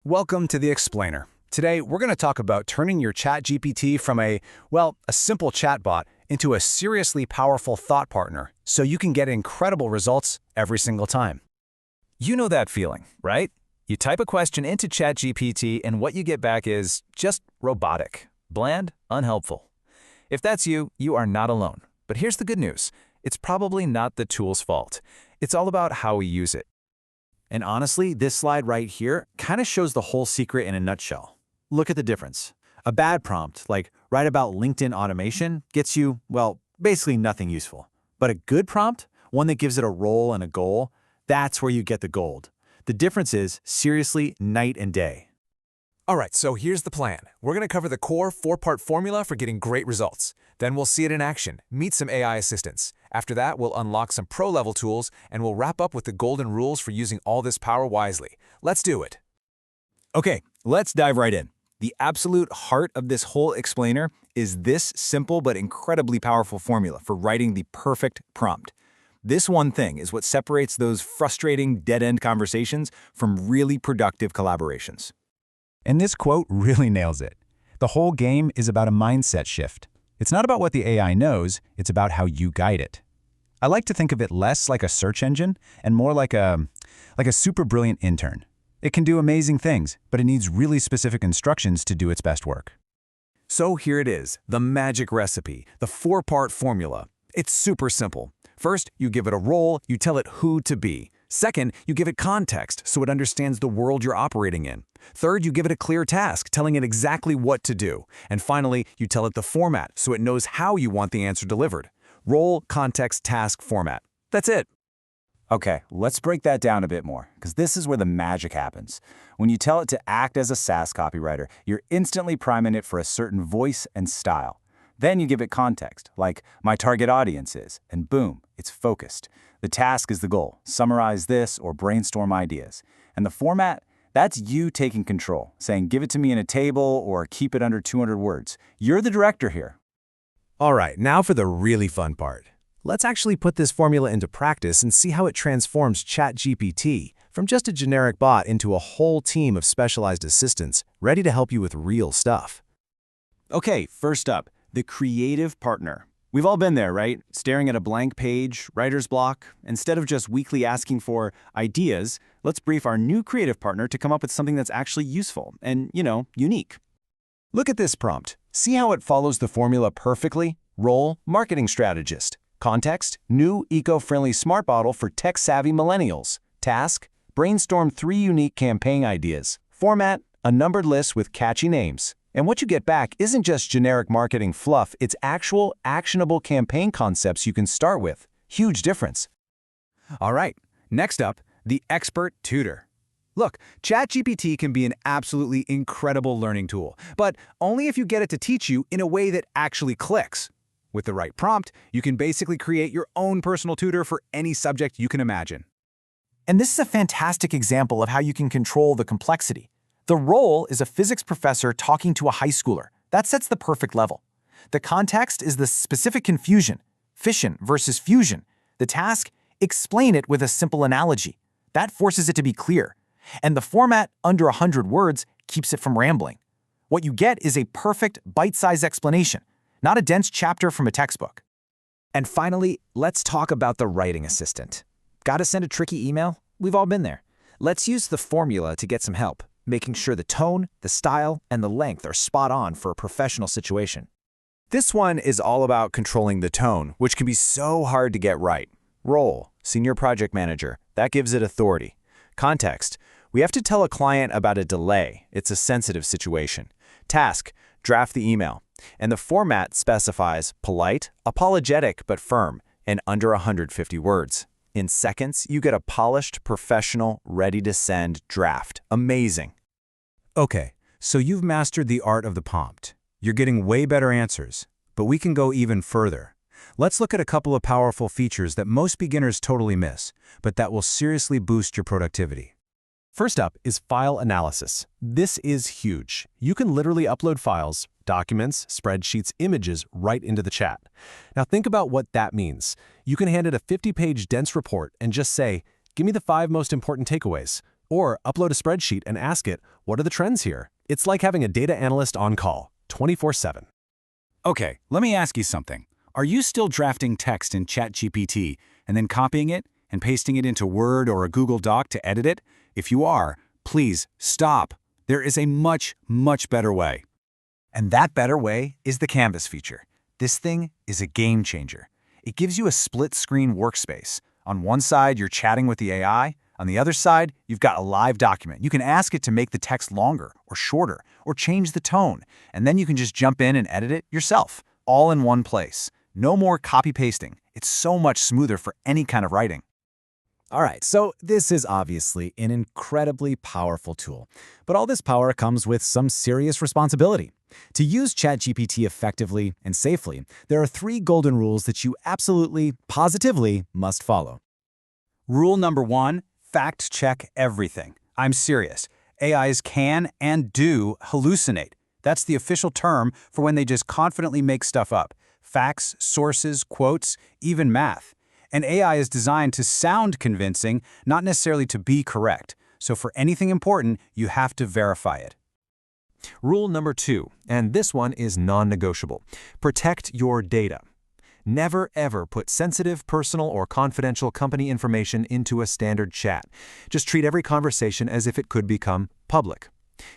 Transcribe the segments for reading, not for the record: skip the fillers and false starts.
Welcome to The Explainer. Today, we're going to talk about turning your ChatGPT from a simple chatbot into a seriously powerful thought partner so you can get incredible results every single time. You know that feeling, right? You type a question into ChatGPT and what you get back is just robotic, bland, unhelpful. If that's you, you are not alone. But here's the good news. It's probably not the tool's fault. It's all about how we use it. And honestly, this slide right here kind of shows the whole secret in a nutshell. Look at the difference. A bad prompt, like write about LinkedIn automation, gets you, basically nothing useful. But a good prompt, one that gives it a role and a goal, that's where you get the gold. The difference is, seriously, night and day. All right, so here's the plan. We're going to cover the core four-part formula for getting great results. Then we'll see it in action, meet some AI assistants. After that, we'll unlock some pro-level tools, and we'll wrap up with the golden rules for using all this power wisely. Let's do it. Okay, let's dive right in. The absolute heart of this whole explainer is this simple but incredibly powerful formula for writing the perfect prompt. This one thing is what separates those frustrating dead-end conversations from really productive collaborations. And this quote really nails it. The whole game is about a mindset shift. It's not about what the AI knows, it's about how you guide it. I like to think of it less like a search engine and more like a super brilliant intern. It can do amazing things, but it needs really specific instructions to do its best work. So here it is, the magic recipe, the four-part formula. It's super simple. First, you give it a role, you tell it who to be. Second, you give it context so it understands the world you're operating in. Third, you give it a clear task, telling it exactly what to do. And finally, you tell it the format so it knows how you want the answer delivered. Role, context, task, format. That's it. Okay, let's break that down a bit more, because this is where the magic happens. When you tell it to act as a SaaS copywriter, you're instantly priming it for a certain voice and style. Then you give it context, like my target audience is, and boom, it's focused. The task is the goal, summarize this or brainstorm ideas. And the format, that's you taking control, saying give it to me in a table or keep it under 200 words. You're the director here. All right, now for the really fun part. Let's actually put this formula into practice and see how it transforms ChatGPT from just a generic bot into a whole team of specialized assistants ready to help you with real stuff. Okay, first up, the creative partner. We've all been there, right? Staring at a blank page, writer's block. Instead of just weekly asking for ideas, let's brief our new creative partner to come up with something that's actually useful and, unique. Look at this prompt. See how it follows the formula perfectly? Role, marketing strategist. Context, new eco-friendly smart bottle for tech-savvy millennials. Task, brainstorm 3 unique campaign ideas. Format, a numbered list with catchy names. And what you get back isn't just generic marketing fluff, it's actual, actionable campaign concepts you can start with. Huge difference. All right, next up, the expert tutor. Look, ChatGPT can be an absolutely incredible learning tool, but only if you get it to teach you in a way that actually clicks. With the right prompt, you can basically create your own personal tutor for any subject you can imagine. And this is a fantastic example of how you can control the complexity. The role is a physics professor talking to a high schooler. That sets the perfect level. The context is the specific confusion, fission versus fusion. The task, explain it with a simple analogy. That forces it to be clear. And the format, under 100 words, keeps it from rambling. What you get is a perfect, bite-sized explanation, not a dense chapter from a textbook. And finally, let's talk about the writing assistant. Gotta send a tricky email? We've all been there. Let's use the formula to get some help, making sure the tone, the style, and the length are spot on for a professional situation. This one is all about controlling the tone, which can be so hard to get right. Role, senior project manager, that gives it authority. Context, we have to tell a client about a delay. It's a sensitive situation. Task, draft the email. And the format specifies polite, apologetic, but firm, and under 150 words. In seconds, you get a polished, professional, ready-to-send draft. Amazing. Okay, so you've mastered the art of the prompt. You're getting way better answers, but we can go even further. Let's look at a couple of powerful features that most beginners totally miss, but that will seriously boost your productivity. First up is file analysis. This is huge. You can literally upload files, documents, spreadsheets, images right into the chat. Now think about what that means. You can hand it a 50-page dense report and just say, give me the 5 most important takeaways. Or upload a spreadsheet and ask it, what are the trends here? It's like having a data analyst on call, 24/7. Okay, let me ask you something. Are you still drafting text in ChatGPT and then copying it and pasting it into Word or a Google Doc to edit it? If you are, please stop. There is a much, much better way. And that better way is the Canvas feature. This thing is a game changer. It gives you a split-screen workspace. On one side, you're chatting with the AI. On the other side, you've got a live document. You can ask it to make the text longer or shorter or change the tone, and then you can just jump in and edit it yourself, all in one place. No more copy-pasting. It's so much smoother for any kind of writing. All right, so this is obviously an incredibly powerful tool, but all this power comes with some serious responsibility. To use ChatGPT effectively and safely, there are 3 golden rules that you absolutely, positively must follow. Rule number 1, fact-check everything. I'm serious. AIs can and do hallucinate. That's the official term for when they just confidently make stuff up. Facts, sources, quotes, even math. And AI is designed to sound convincing, not necessarily to be correct. So for anything important, you have to verify it. Rule number 2, and this one is non-negotiable. Protect your data. Never ever put sensitive, personal, or confidential company information into a standard chat. Just treat every conversation as if it could become public.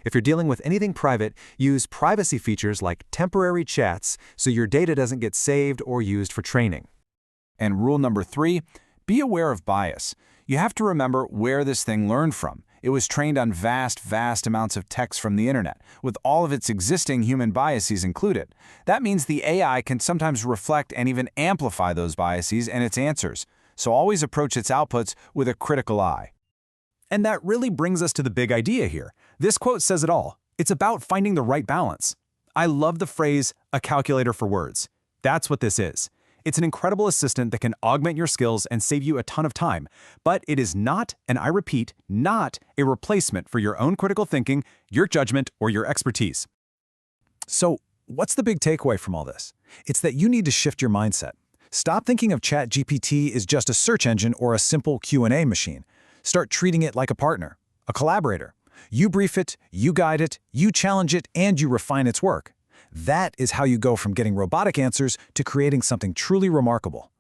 If you're dealing with anything private, use privacy features like temporary chats so your data doesn't get saved or used for training. And rule number 3, be aware of bias. You have to remember where this thing learned from. It was trained on vast amounts of text from the internet, with all of its existing human biases included. That means the AI can sometimes reflect and even amplify those biases in its answers. So always approach its outputs with a critical eye. And that really brings us to the big idea here. This quote says it all. It's about finding the right balance. I love the phrase, a calculator for words. That's what this is. It's an incredible assistant that can augment your skills and save you a ton of time, but it is not, and I repeat, not a replacement for your own critical thinking, your judgment, or your expertise. So, what's the big takeaway from all this? It's that you need to shift your mindset. Stop thinking of ChatGPT as just a search engine or a simple Q&A machine. Start treating it like a partner, a collaborator. You brief it, you guide it, you challenge it, and you refine its work. That is how you go from getting robotic answers to creating something truly remarkable.